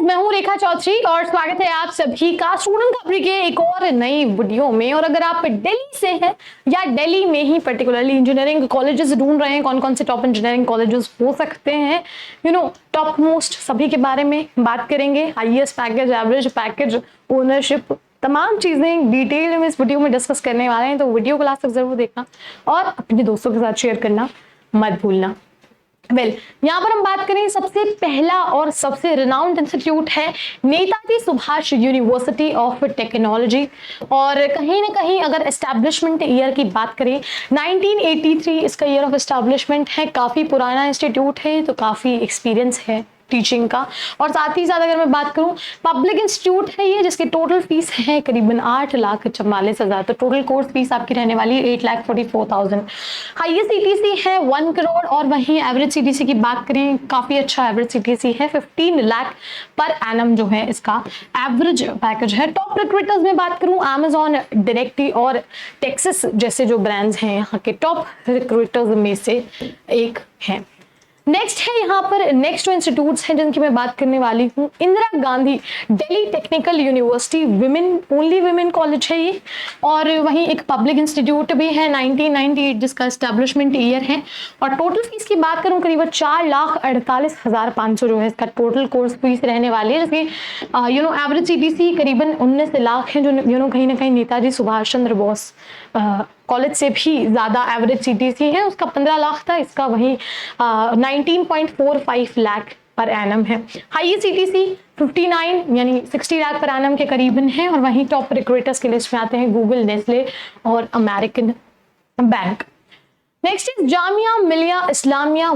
मैं हूं रेखा चौधरी और स्वागत है आप सभी का स्टूडेंट खबरी के एक और नई वीडियो में। और अगर आप दिल्ली से हैं या दिल्ली में ही पर्टिकुलरली इंजीनियरिंग कॉलेजेस ढूंढ रहे हैं, कौन कौन से टॉप इंजीनियरिंग कॉलेजेस हो सकते हैं, टॉप मोस्ट सभी के बारे में बात करेंगे। Highest package, average package, ownership, तमाम चीजें डिटेल में इस वीडियो में डिस्कस करने वाले हैं। तो वीडियो को लास्ट तक जरूर देखना और अपने दोस्तों के साथ शेयर करना मत भूलना। यहाँ पर हम बात करें, सबसे पहला और सबसे रिनाउंड इंस्टीट्यूट है Netaji Subhash university of technology. और कहीं ना कहीं अगर एस्टैब्लिशमेंट ईयर की बात करें, 1983 इसका ईयर ऑफ एस्टैब्लिशमेंट है। काफी पुराना इंस्टीट्यूट है, तो काफी एक्सपीरियंस है टीचिंग का। और साथ ही साथ अगर मैं बात करूं, पब्लिक इंस्टीट्यूट है ये, जिसकी टोटल फीस है करीबन 8,44,000। तो टोटल कोर्स फीस आपकी रहने वाली है 8,44,000। हाईएस्ट सीटीसी है 1 करोड़। और वहीं एवरेज सीटीसी की बात करें, काफी अच्छा एवरेज सीटीसी है, 15 लाख पर एनम जो है इसका एवरेज पैकेज है। टॉप रिक्रूटर्स में बात करूं, अमेजॉन, डायरेक्टली और टेक्सास जैसे जो ब्रांड्स हैं यहाँ के टॉप रिक्रूटर्स में से एक है। नेक्स्ट है यहाँ पर, नेक्स्ट जो इंस्टीट्यूट्स हैं जिनकी मैं बात करने वाली हूँ, Indira Gandhi Delhi technical university women, only women college है ये। और वहीं एक पब्लिक इंस्टीट्यूट भी है 1998 जिसका एस्टैब्लिशमेंट ईयर है। और टोटल फीस की बात करूँ, करीब 4,48,500 जो है इसका टोटल कोर्स फीस रहने वाली है। जिसकी एवरेज सीटीसी करीबन 19 लाख है, जो कहीं ना कहीं नेताजी सुभाष चंद्र बोस कॉलेज से भी ज्यादा एवरेज सीटीसी है। उसका 15 लाख था, इसका वही 19.45 लाख पर एनम है। हाईएस्ट सीटीसी 59 यानी 60 लाख पर एनम के करीबन है। और वहीं टॉप रिक्रूटर्स की लिस्ट में आते हैं गूगल, नेस्ले और American bank. Next is Jamia Millia Islamia.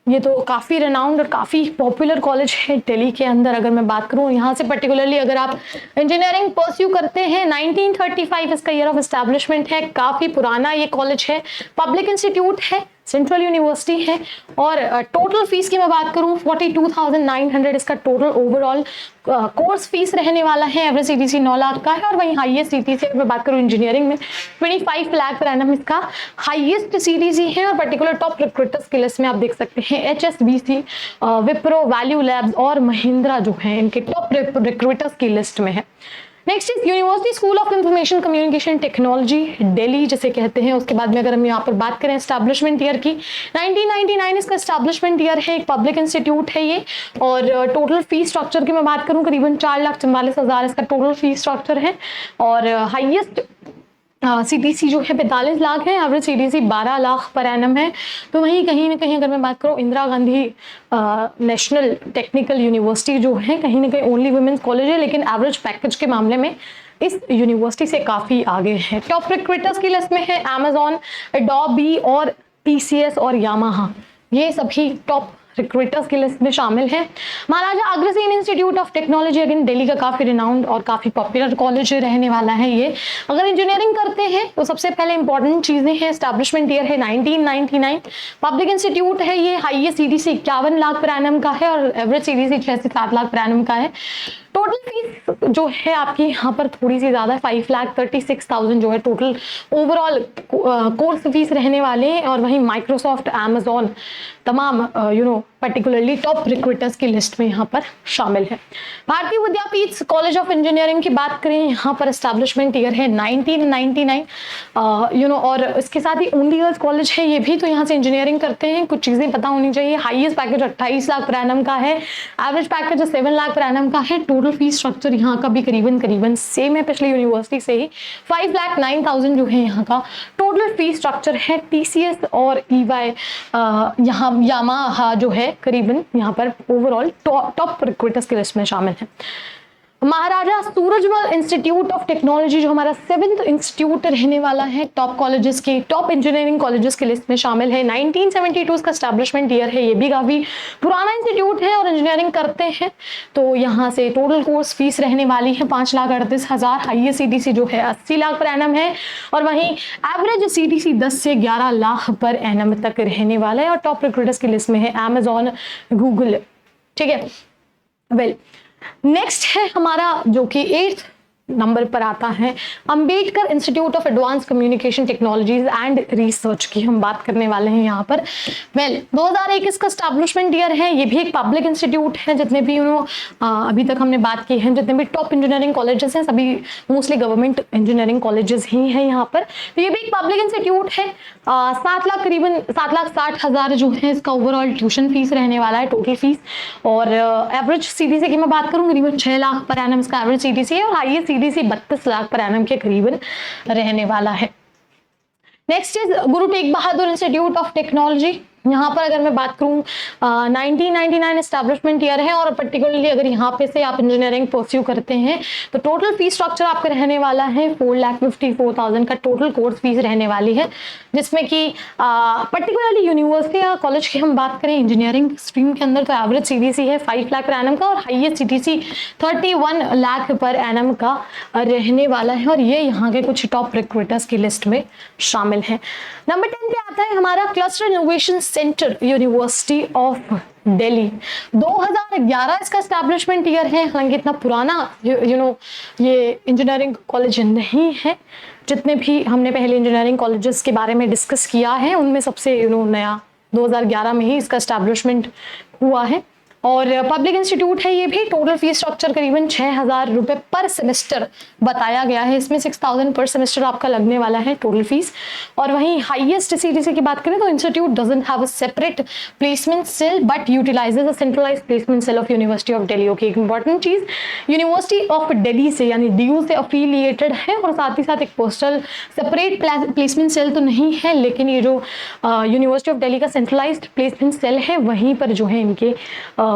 ये तो काफी रेनाउंड और काफी पॉपुलर कॉलेज है दिल्ली के अंदर। अगर मैं बात करूं यहाँ से पर्टिकुलरली, अगर आप इंजीनियरिंग परस्यू करते हैं, 1935 इसका ईयर ऑफ एस्टैब्लिशमेंट है। काफी पुराना ये कॉलेज है, पब्लिक इंस्टीट्यूट है, सेंट्रल यूनिवर्सिटी है। और टोटल फीस की मैं बात करूं, 42,900 इसका टोटल ओवरऑल कोर्स फीस रहने वाला है। एवरेज सीटीसी 9 लाख का है। और वहीं हाईएस्ट सीटीसी मैं बात करूं इंजीनियरिंग में 25 लाख पर एनम इसका हाईएस्ट सीटीसी है। और पर्टिकुलर टॉप रिक्रूटर्स की लिस्ट में आप देख सकते हैं HSBC, विप्रो, वैल्यू लैब्स और महिंद्रा जो है इनके टॉप रिक्रूटर्स की लिस्ट में है। Next is university school of information communication technology Delhi जिसे कहते हैं। उसके बाद में अगर हम यहाँ पर बात करें एस्टैब्लिशमेंट ईयर की, 1999 इसका एस्टैब्लिशमेंट ईयर है। एक पब्लिक इंस्टीट्यूट है ये। और टोटल फीस स्ट्रक्चर की मैं बात करूँ, करीबन 4,44,000 इसका टोटल फीस स्ट्रक्चर है। और हाईएस्ट सीटीसी जो है 45 लाख है, average CTC 12 lakh per annum है। तो वहीं कहीं ना कहीं अगर मैं बात करूँ, Indira Gandhi national technical university जो है कहीं ना कहीं ओनली वुमेन्स कॉलेज है, लेकिन एवरेज पैकेज के मामले में इस यूनिवर्सिटी से काफी आगे है। टॉप रिक्रूटर्स की लिस्ट में है अमेजॉन, एडोबी और TCS और यामाहा, ये सभी टॉप रिक्रूटर्स की लिस्ट में शामिल है। Maharaja Agrasen institute of technology, again Delhi का काफी रिनाउंड और काफी पॉपुलर कॉलेज रहने वाला है ये। अगर इंजीनियरिंग करते हैं तो सबसे पहले इंपॉर्टेंट चीजें हैं, एस्टैब्लिशमेंट ईयर है 1999, पब्लिक इंस्टीट्यूट है ये। Highest CTC 51 lakh per annum का है और एवरेज सीटीसी 6 से 7 लाख पर एनम का है। टोटल फीस जो है आपकी यहाँ पर थोड़ी सी ज्यादा है, 5,36,000 जो है टोटल ओवरऑल कोर्स फीस रहने वाले हैं। और वहीं माइक्रोसॉफ्ट, अमेजॉन, तमाम पर्टिकुलरली टॉप रिक्रूटर्स की लिस्ट में यहाँ पर शामिल है। भारतीय विद्यापीठ कॉलेज ऑफ इंजीनियरिंग की बात करें, यहाँ पर एस्टैब्लिशमेंट ईयर है 1999 और इसके साथ ही ओनली गर्ल्स कॉलेज है ये भी। तो यहाँ से इंजीनियरिंग करते हैं, कुछ चीजें पता होनी चाहिए। Highest package 28 lakh per annum का है, average package 7 lakh per annum का है। टोटल फीस स्ट्रक्चर यहाँ का भी करीबन सेम है पिछली यूनिवर्सिटी से ही, 5,09,000 जो है यहाँ का टोटल फीस स्ट्रक्चर है। TCS और EY, यहाँ यामाहा जो है करीबन यहाँ पर ओवरऑल टॉप रिक्रूटर्स की लिस्ट में शामिल है। महाराजा सूरजमल इंस्टीट्यूट ऑफ टेक्नोलॉजी जो हमारा 7th इंस्टीट्यूट रहने वाला है, टॉप कॉलेजेस की, टॉप इंजीनियरिंग कॉलेजेस की लिस्ट में शामिल है। 1972 का एस्टैब्लिशमेंट ईयर है, ये भी काफी पुराना इंस्टीट्यूट है और इंजीनियरिंग करते हैं। तो यहाँ से टोटल कोर्स फीस रहने वाली है 5,38,000। हाईएस्ट सीटीसी जो है 80 लाख पर एनम है। और वहीं एवरेज सीटीसी 10 से 11 लाख पर एनम तक रहने वाला है। और टॉप रिक्रूटर्स की लिस्ट में है अमेजॉन, गूगल। ठीक है, नेक्स्ट है हमारा जो कि 8th नंबर पर आता है Ambedkar institute of advance communication technologies and research की हम बात करने वाले हैं यहाँ पर। 2021 का स्टैब्लिशमेंट ईयर है, ये भी एक पब्लिक इंस्टीट्यूट है। जितने भी अभी तक हमने बात की है, जितने भी टॉप इंजीनियरिंग कॉलेजेस हैं सभी मोस्टली गवर्नमेंट इंजीनियरिंग कॉलेजेस ही हैं यहाँ पर। तो ये भी एक पब्लिक इंस्टीट्यूट है। 7,60,000 जो है इसका ओवरऑल ट्यूशन फीस रहने वाला है, टोटल फीस। और एवरेज सीटीसी की मैं बात करूँ करीबन 6 लाख पर एनम इसका एवरेज सीटीसी है, और highest CTC 32 lakh per annum के करीबन रहने वाला है। Next is Guru Tegh Bahadur institute of technology. यहाँ पर अगर मैं बात करूँ 1999 एस्टैब्लिशमेंट ईयर है, और पर्टिकुलरली अगर यहाँ पे से आप इंजीनियरिंग परस्यू करते हैं तो टोटल फीस स्ट्रक्चर आपका रहने वाला है 4,54,000 का टोटल कोर्स फीस रहने वाली है, जिसमें कि पर्टिकुलरली यूनिवर्सिटी या कॉलेज की हम बात करें इंजीनियरिंग स्ट्रीम के अंदर तो एवरेज सीटीसी है 5 लाख पर एनम का, और highest CTC 31 lakh per annum का रहने वाला है। और ये यहाँ के कुछ टॉप रिक्रूटर्स की लिस्ट में शामिल है। नंबर 10 पे आता है हमारा cluster innovation centre university of Delhi. 2011 इसका एस्टैब्लिशमेंट ईयर है। हालांकि इतना पुराना ये इंजीनियरिंग कॉलेज नहीं है। जितने भी हमने पहले इंजीनियरिंग कॉलेजेस के बारे में डिस्कस किया है उनमें सबसे नया 2011 में ही इसका एस्टैब्लिशमेंट हुआ है, और पब्लिक इंस्टीट्यूट है ये भी। टोटल फीस स्ट्रक्चर करीबन 6,000 रुपए पर सेमेस्टर बताया गया है, इसमें 6,000 पर सेमेस्टर आपका लगने वाला है टोटल फीस। और वहीं हाईएस्ट सीटीसी की बात करें तो institute doesn't have a separate placement cell but utilises a centralised placement cell of university of Delhi. Okay, एक इंपॉर्टेंट चीज, यूनिवर्सिटी ऑफ दिल्ली से यानी DU से अफिलिएटेड है, और साथ ही साथ एक पोस्टल सेपरेट प्लेसमेंट सेल तो नहीं है, लेकिन ये जो यूनिवर्सिटी ऑफ दिल्ली का सेंट्रलाइज्ड प्लेसमेंट सेल है वहीं पर जो है इनके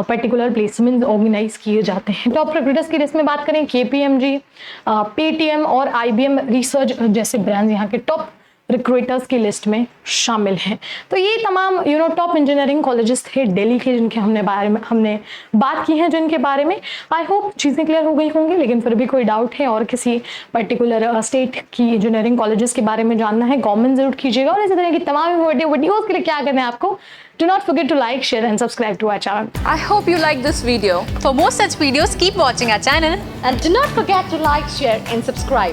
पर्टिकुलर प्लेसमेंट ऑर्गेनाइज किए जाते हैं। टॉप रिक्रूटर्स की लिस्ट में बात करें KPMG, PTM और IBM रिसर्च जैसे ब्रांड्स यहाँ के टॉप रिक्रूटर्स की लिस्ट में शामिल हैं। तो ये तमाम टॉप इंजीनियरिंग कॉलेजेस थे दिल्ली के जिनके हमने बात की है, जिनके बारे में आई होप चीज़ें क्लियर हो गई होंगी। लेकिन फिर भी कोई डाउट है और किसी पर्टिकुलर स्टेट की इंजीनियरिंग कॉलेजेस के बारे में जानना है, कमेंट जरूर कीजिएगा। और इसी तरह की तमाम वीडियोस के लिए क्या करना है आपको, do not forget to like, share and subscribe to our channel. I hope you like this video. For more such videos, keep watching our channel and do not forget to like, share and subscribe.